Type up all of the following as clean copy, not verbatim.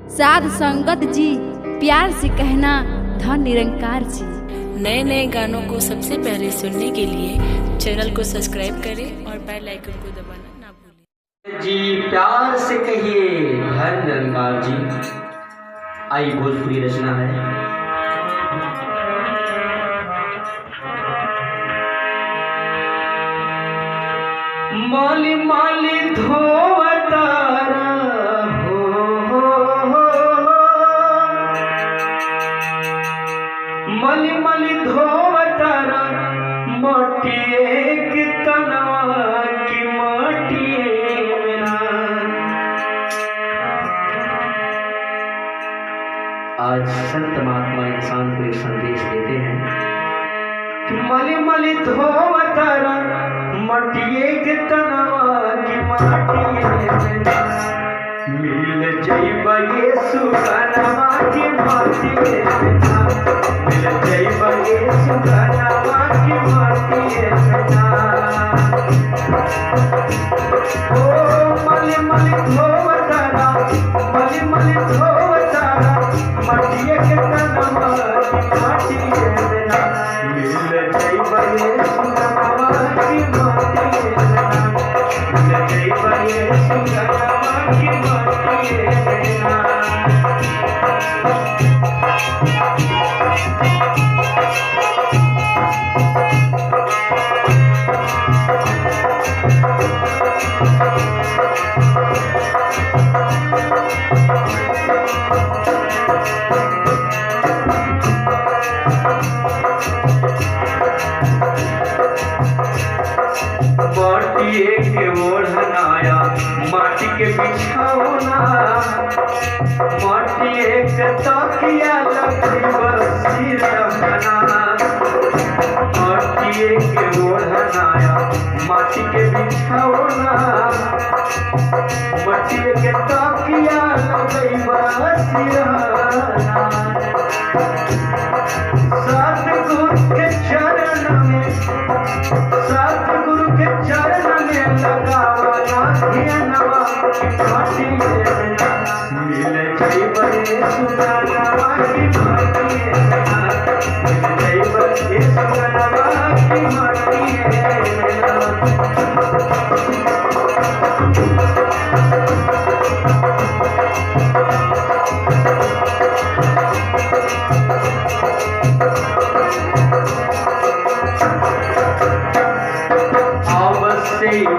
साध संगत जी, प्यार से कहना धन निरंकार जी। नए नए गानों को सबसे पहले सुनने के लिए चैनल को सब्सक्राइब करें और बेल आइकन को दबाना ना भूलें। जी प्यार से कहिए धन निरंकार जी। आई भोजपुरी रचना है। माली माली धोवतारा मली मली धोवतारा मोटिए की तनवा की मोटिए मेरा। आज संत महात्मा इंसान को एक संदेश देते हैं कि मली मली धोवतारा मोटिए की तनवा की मोटिए मेरा। मिल जाइबा यीशु कनवा की मोटिए मेरा। मिल जाइबा यीशु कनवा की मोटिए मेरा। ओ मली मली धोवतारा मली मली धोवतारा मोटिए की तनवा की मोटिए मेरा। मिल जाइबा यीशु कनवा की मोटिए मेरा। मिल जाइबा यीशु कनवा की मोटिए मेरा। माटिए के ओढ़नाया माटी के बिछौना माटिए के तकिया लकड़ी बसी रहना। माटिए के ओढ़नाया माटी के बिछौना माटिए के तकिया लकड़ी बसी रहना। सतगुरु के चरण में सतगुरु के चरण में लगावना ध्यानवा की मोटिए मेरा। मिल जाइबा यीशु कनवा की मोटिए मेरा। मिल जाइबा यीशु कनवा की मोटिए मेरा।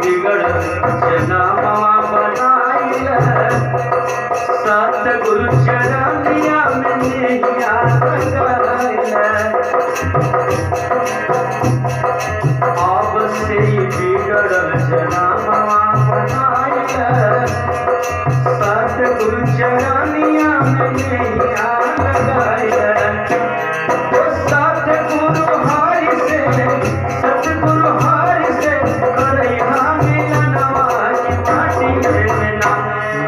बिगड़ जनामा बनाइल सतगुरु चरनिया में नैया लगाइल। अब से बिगड़ जनामा बनाइल सतगुरु चरनिया में नैया लगाइल। सतगुरु हरि से सतगुरु हरि से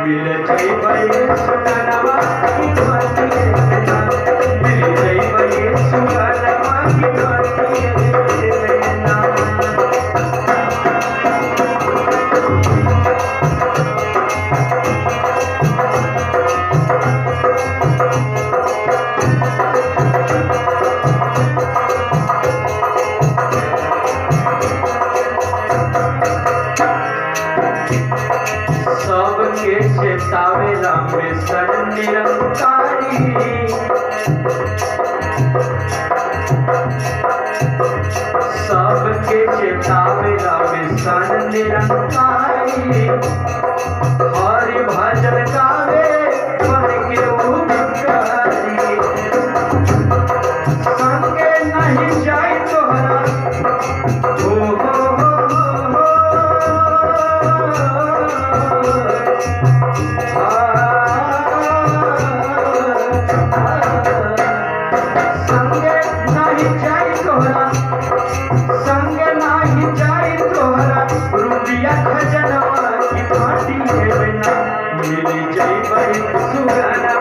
मिल जाइबा यीशु कनवा की मोटिए मेरा। मिल जाइबा यीशु कनवा की मोटिए मेरा। सबके चेतावेला मिशन निरंकारी सबके चेतावेला मिशन निरंकारी। हरि भजन गावे बन के उपकारी। संगे नहीं जाए तोहरा संगे नहीं जाए तोहरा संगे नहीं जाए तोहरा रुपया खजनवा की मोटिए मेरा। मिल जाइबा यीशु कनवा